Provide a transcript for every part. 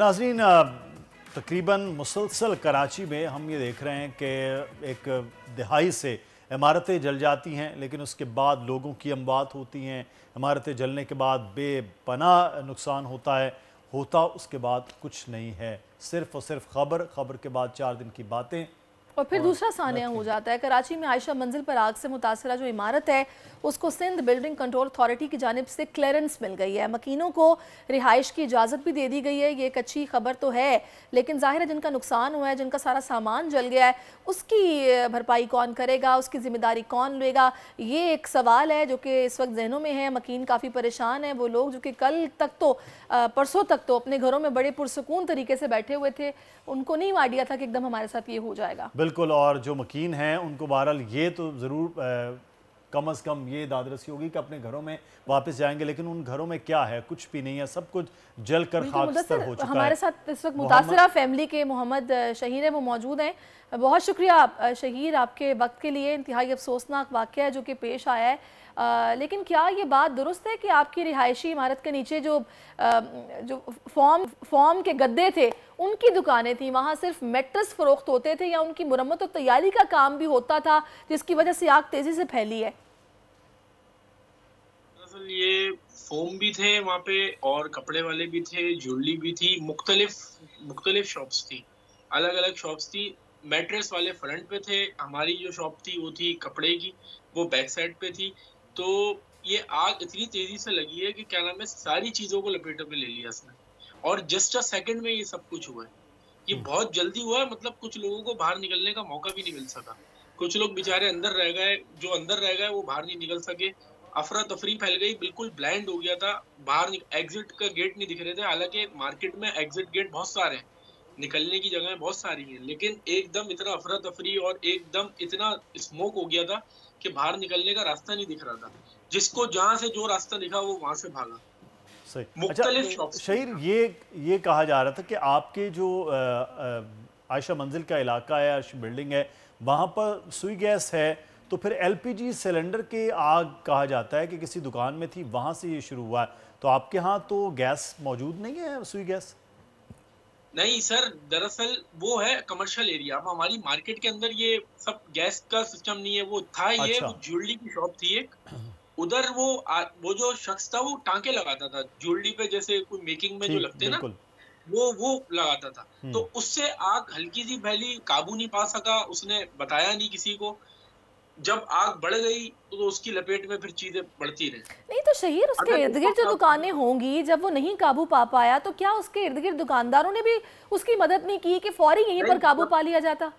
नाज़रीन, तकरीबन मुसलसल कराची में हम ये देख रहे हैं कि एक दिहाई से इमारतें जल जाती हैं, लेकिन उसके बाद लोगों की अमवात होती हैं। इमारतें जलने के बाद बेपनाह नुकसान होता उसके बाद कुछ नहीं है, सिर्फ़ और सिर्फ खबर के बाद 4 दिन की बातें और फिर और दूसरा सानिया हो जाता है। कराची में आयशा मंजिल पर आग से मुतासरा जो इमारत है उसको सिंध बिल्डिंग कंट्रोल अथॉरिटी की जानिब से क्लियरेंस मिल गई है। मकीनों को रिहाइश की इजाज़त भी दे दी गई है। ये एक अच्छी खबर तो है, लेकिन जाहिर है जिनका नुकसान हुआ है, जिनका सारा सामान जल गया है, उसकी भरपाई कौन करेगा, उसकी जिम्मेदारी कौन लेगा, ये एक सवाल है जो कि इस वक्त जहनों में है। मकीन काफ़ी परेशान है। वो लोग जो कि कल तक तो परसों तक तो अपने घरों में बड़े पुरसकून तरीके से बैठे हुए थे, उनको नहीं आइडिया था कि एकदम हमारे साथ ये हो जाएगा। बिल्कुल। और जो मकीन हैं उनको बहरहाल ये तो ज़रूर कम से कम ये दादरसी होगी कि अपने घरों में वापस जाएंगे, लेकिन उन घरों में क्या है? कुछ भी नहीं है, सब कुछ जल कर खाकस्तर हो चुका है। हमारे साथ इस वक्त मुतासरा फैमिली के मोहम्मद शहीर है, वो मौजूद हैं। बहुत शुक्रिया शहीर आपके वक्त के लिए। इंतहाई अफसोसनाक वाक़या है जो कि पेश आया है, लेकिन क्या ये बात दुरुस्त है कि आपकी रिहायशी इमारत के नीचे जो फॉर्म के गद्दे थे उनकी दुकानें थी, वहाँ सिर्फ मैट्रेस फ़रोख्त होते थे, या उनकी मुरम्मत और तैयारी का काम भी होता था जिसकी वजह से आग तेज़ी से फैली है? ये फोम भी थे वहाँ पे और कपड़े वाले भी थे, ज्वेलरी भी थी, मुख्तलिफ शॉप्स थी, अलग अलग शॉप्स थी। मैट्रेस वाले फ्रंट पे थे, हमारी जो शॉप थी वो थी कपड़े की, वो बैक साइड पे थी। तो ये आग इतनी तेजी से लगी है कि क्या नाम है, सारी चीजों को लपेटे में ले लिया इसने, और जस्ट अ सेकंड में ये सब कुछ हुआ है। ये बहुत जल्दी हुआ है, मतलब कुछ लोगों को बाहर निकलने का मौका भी नहीं मिल सका। कुछ लोग बेचारे अंदर रह गए, जो अंदर रह गए वो बाहर नहीं निकल सके। अफरा तफरी फैल गई, बिल्कुल ब्लाइंड हो गया था। बाहर एग्जिट का गेट नहीं दिख रहे थे, हालांकि मार्केट में एग्जिट गेट बहुत सारे हैं, निकलने की जगह बहुत सारी हैं, लेकिन एकदम इतना अफरा तफरी और एकदम इतना स्मोक हो गया था कि बाहर निकलने का रास्ता नहीं दिख रहा था। जिसको जहां से जो रास्ता दिखा वो वहां से भागा। सही। अच्छा शहीर, ये कहा जा रहा था कि आपके जो आयशा मंजिल का इलाका है, बिल्डिंग है, वहाँ पर सुई गैस है, तो फिर एलपीजी सिलेंडर के आग कहा जाता है कि किसी दुकान में थी, वहाँ से ये शुरू हुआ है। तो आपके यहाँ तो गैस मौजूद नहीं है, सुई गैस? नहीं सर, दरअसल वो है कमर्शियल एरिया। अब हमारी मार्केट के अंदर ये सब गैस का सिस्टम नहीं है। वो था ये अच्छा। वो ज्वेलरी की शॉप थी एक, उधर वो जो शख्स था वो टांके लगाता था ज्वेलरी पे, जैसे कोई मेकिंग में जो लगते हैं ना, वो लगाता था। तो उससे आग हल्की सी फैली, काबू नहीं पा सका, उसने बताया नहीं किसी को। जब आग बढ़ गई तो उसकी लपेट में फिर चीजें बढ़ती रही। नहीं तो शहीर, उसके इर्द गिर्द जो दुकानें होंगी, जब वो नहीं काबू पा पाया तो क्या उसके इर्द गिर्द दुकानदारों ने भी उसकी मदद नहीं की कि फौरी यहीं पर काबू पा लिया जाता?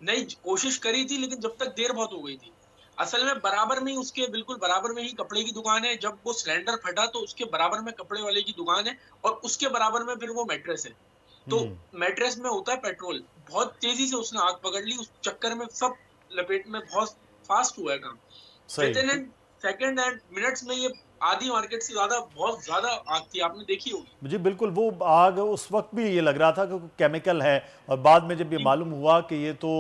नहीं, कोशिश करी थी, लेकिन जब तक देर बहुत हो गई थी। असल में बराबर में ही, उसके बिल्कुल बराबर में ही कपड़े की दुकान है। जब वो सिलेंडर फटा तो उसके बराबर में कपड़े वाले की दुकान है, और उसके बराबर में फिर वो मैट्रेस है। तो मैट्रेस में होता है पेट्रोल। बहुत तेजी से उसने आग पकड़ ली, उस चक्कर में सब लपेट में बहुत फास्ट हुआ है काम। विदिन सेकंड एंड मिनट्स में ये आधी मार्केट से बहुत ज्यादा आग थी, आपने देखी होगी। जी बिल्कुल। वो आग उस वक्त भी ये लग रहा था कि केमिकल है, और बाद में जब ये मालूम हुआ कि ये तो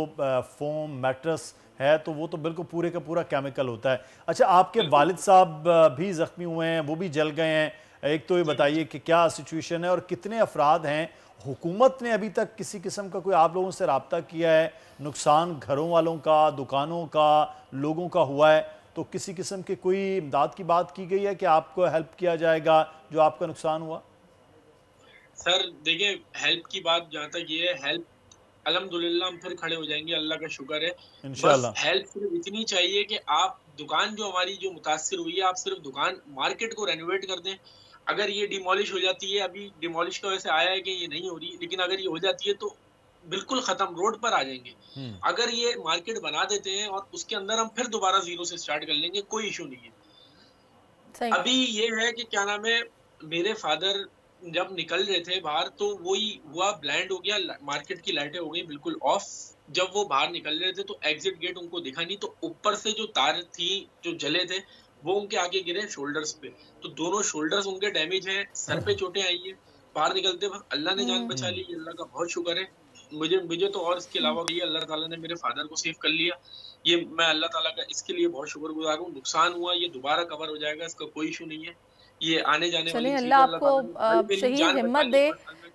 फोम मैट्रेस है, तो वो तो बिल्कुल पूरे का पूरा केमिकल होता है। अच्छा, आपके वालिद साहब भी जख्मी हुए हैं, वो भी जल गए हैं। एक तो ये बताइए कि क्या सिचुएशन है और कितने अफराद हैं? हुकूमत ने अभी तक किसी किस्म का कोई आप लोगों से रब्ता किया है? नुकसान घरों वालों का, दुकानों का, लोगों का हुआ है, तो किसी किस्म की कोई इमदाद की बात की गई है कि आपको हेल्प किया जाएगा जो आपका नुकसान हुआ? सर देखिए, हेल्प की बात जहाँ तक ये है, हेल्प अल्हम्दुलिल्लाह हम फिर खड़े हो जाएंगे, अल्लाह का शुक्र है। बस हेल्प सिर्फ इतनी चाहिए कि आप दुकान जो हमारी जो मुतासिर हुई है, आप सिर्फ दुकान मार्केट को रेनोवेट कर दें। अगर ये डिमोलिश हो जाती है, अभी डिमोलिश का वैसे आया है कि ये नहीं हो रही, लेकिन अगर ये हो जाती है तो बिल्कुल खत्म, रोड पर आ जाएंगे। अगर ये मार्केट बना देते हैं और उसके अंदर हम फिर दोबारा जीरो से स्टार्ट कर लेंगे, कोई इशू नहीं है। अभी ये है कि क्या नाम है, मेरे फादर जब निकल रहे थे बाहर तो वही हुआ, ब्लाइंड हो गया, मार्केट की लाइटें हो गई बिल्कुल ऑफ। जब वो बाहर निकल रहे थे तो एग्जिट गेट उनको दिखा नहीं, तो ऊपर से जो तार थी जो जले थे वो उनके आगे गिरे शोल्डर्स पे, तो दोनों शोल्डर्स उनके डैमेज हैं, सर पे चोटें आई है। बाहर निकलते वक्त अल्लाह ने जान बचा ली, अल्लाह का बहुत शुक्र है। मुझे तो, और इसके अलावा भी अल्लाह ताला ने मेरे फादर को सेव कर लिया, ये मैं अल्लाह ताला का इसके लिए बहुत शुक्रगुजार हूँ। नुकसान हुआ, ये दोबारा कवर हो जाएगा, इसका कोई इशू नहीं है। ये आने जाने वाली अल्लाह आपको शहीद हिम्मत दे।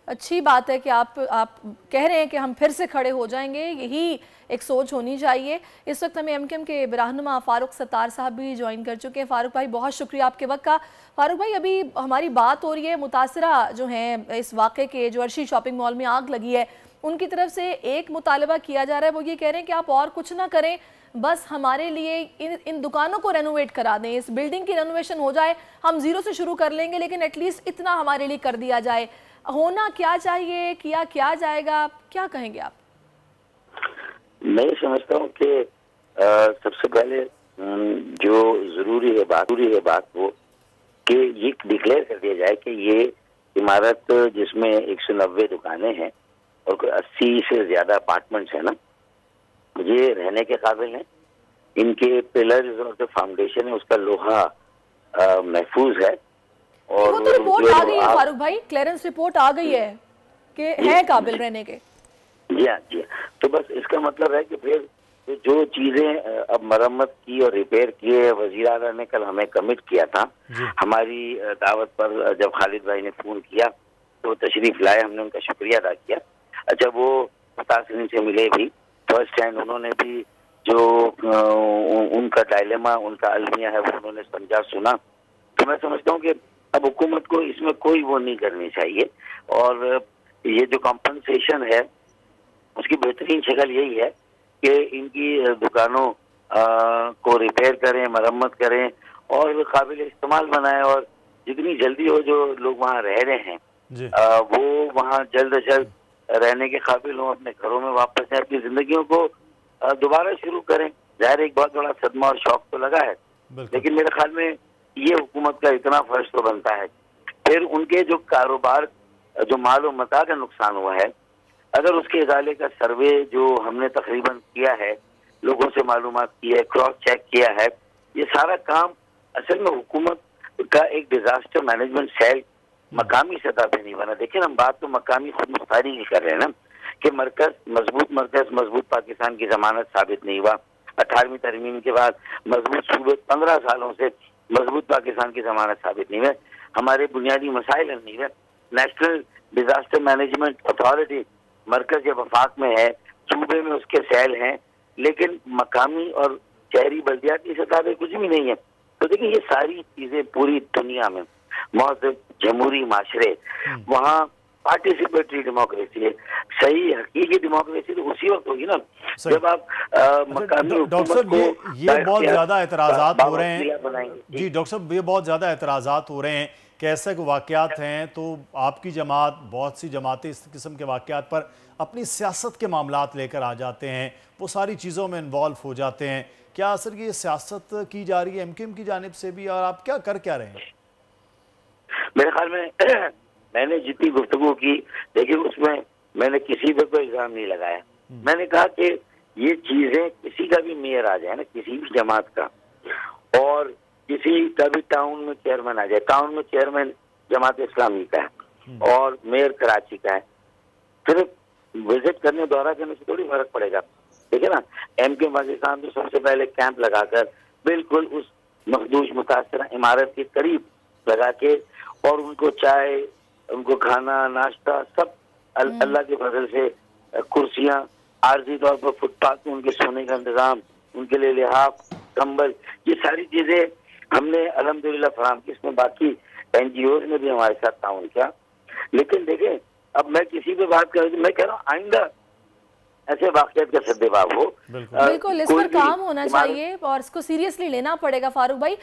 अच्छी बात है कि आप कह रहे हैं कि हम फिर से खड़े हो जाएंगे, यही एक सोच होनी चाहिए। इस वक्त हमें एमकेएम के रहनुमा फारूक सत्तार साहब भी ज्वाइन कर चुके हैं। फारूक भाई, बहुत शुक्रिया आपके वक्त का। फारूक भाई, अभी हमारी बात हो रही है मुतासरा जो हैं इस वाक़े के, जो अर्शी शॉपिंग मॉल में आग लगी है, उनकी तरफ से एक मुतालबा किया जा रहा है, वो ये कह रहे हैं कि आप और कुछ ना करें, बस हमारे लिए इन दुकानों को रेनोवेट करा दें, इस बिल्डिंग की रेनोवेशन हो जाए, हम ज़ीरो से शुरू कर लेंगे, लेकिन एटलीस्ट इतना हमारे लिए कर दिया जाए। होना क्या चाहिए, किया क्या जाएगा, क्या कहेंगे आप? मैं समझता हूँ कि सबसे पहले जो जरूरी है बात वो कि ये डिक्लेयर कर दिया जाए कि ये इमारत जिसमें 190 दुकानें हैं और कोई 80 से ज्यादा अपार्टमेंट्स हैं ना, ये रहने के काबिल हैं। इनके पिलर्स और जो फाउंडेशन है उसका लोहा महफूज है। और वो तो रिपोर्ट आ गई है फारूक भाई, क्लियरेंस रिपोर्ट आ गई है कि है काबिल रहने के। जी हाँ। तो बस इसका मतलब है कि फिर जो चीजें अब मरम्मत की और रिपेयर किए, वजीर आला ने कल हमें कमिट किया था, हमारी दावत पर जब खालिद भाई ने फोन किया तो तशरीफ लाए, हमने उनका शुक्रिया अदा किया। अच्छा, वो मुतासिरीन से मिले भी फर्स्ट हैंड, उन्होंने भी जो उनका डायलेमा, उनका अलमिया है वो उन्होंने समझा, सुना। तो मैं समझता हूँ कि अब हुकूमत को इसमें कोई वो नहीं करनी चाहिए, और ये जो कॉम्पनसेशन है उसकी बेहतरीन शक्ल यही है कि इनकी दुकानों को रिपेयर करें, मरम्मत करें और काबिल इस्तेमाल बनाएं, और जितनी जल्दी हो जो लोग वहाँ रह रहे हैं वो वहाँ जल्द से जल्द रहने के काबिल हों, अपने घरों में वापस आए, अपनी जिंदगियों को दोबारा शुरू करें। ज़ाहिर एक बहुत बड़ा सदमा और शौक तो लगा है, लेकिन मेरे ख्याल में ये हुकूमत का इतना फर्ज तो बनता है। फिर उनके जो कारोबार, जो माल और मता का नुकसान हुआ है, अगर उसके इजाले का सर्वे जो हमने तकरीबन किया है, लोगों से मालूमात की है, क्रॉस चेक किया है, ये सारा काम असल में हुकूमत का एक डिजास्टर मैनेजमेंट सेल मकामी सतह पे नहीं बना। देखिए, हम बात तो मकामी खुद मुख्तारी की कर रहे हैं ना, कि मरकज मजबूत पाकिस्तान की जमानत साबित नहीं हुआ। 18वीं तरमीम के बाद मजबूत सूबे 15 सालों से मजबूत पाकिस्तान की जमानत साबित नहीं हुए, हमारे बुनियादी मसाइल नहीं हुए। नेशनल डिजास्टर मैनेजमेंट अथॉरिटी मरकज या वफाक में है, सूबे में उसके सेल हैं, लेकिन मकामी और शहरी बल्दियाती सतह पे कुछ भी नहीं है। तो देखिए, ये सारी चीजें पूरी दुनिया में मौजूद जमहूरी माशरे, वहाँ पार्टिसिपेटरी डेमोक्रेसी है। सही हकीकी डेमोक्रेसी तो उसी वक्त होगी ना जब आप मकामी डॉक्टर साहब ये बहुत ज्यादा एतराजात हो रहे हैं जी। डॉक्टर साहब, ये बहुत ज्यादा एतराजात हो रहे हैं कि ऐसे वाक़यात हैं तो आपकी जमात, बहुत सी जमातें इस किस्म के वाक़यात पर अपनी सियासत के मामलात लेकर आ जाते हैं, वो सारी चीज़ों में इन्वॉल्व हो जाते हैं। क्या असर ये सियासत की जा रही है एमकेएम की जानिब से भी, और आप क्या कर रहे हैं? मेरे ख्याल में मैंने जितनी गुफ्तगू की, देखिए उसमें मैंने किसी पे कोई इल्जाम नहीं लगाया। मैंने कहा कि ये चीजें किसी का भी मेयर आ जाए ना, किसी भी जमात का, और किसी का भी टाउन में चेयरमैन आ जाए, टाउन में चेयरमैन जमात इस्लामी का है और मेयर कराची का है, सिर्फ विजिट करने, दौरा करने से थोड़ी फर्क पड़ेगा। ठीक है ना, एमकेएम पाकिस्तान तो सबसे पहले कैंप लगाकर बिल्कुल उस मखदूश मुतासरा इमारत के करीब लगा के, और उनको चाय, उनको खाना, नाश्ता सब अल्लाह के फजल से, कुर्सियां, आर्जी तौर पर फुटपाथ में उनके सोने का इंतजाम, उनके लिए लिहाफ, कंबल, ये सारी चीजें हमने अल्हम्दुलिल्लाह फराहम की। इसमें बाकी एनजीओज ने भी हमारे साथ ताउन किया। लेकिन देखें, अब मैं किसी पे बात कर, मैं कह रहा हूँ आइंदा ऐसे वाक़यात का सद्देबाब हो। बिल्कुल इस पर काम होना चाहिए और इसको सीरियसली लेना पड़ेगा फारूक भाई।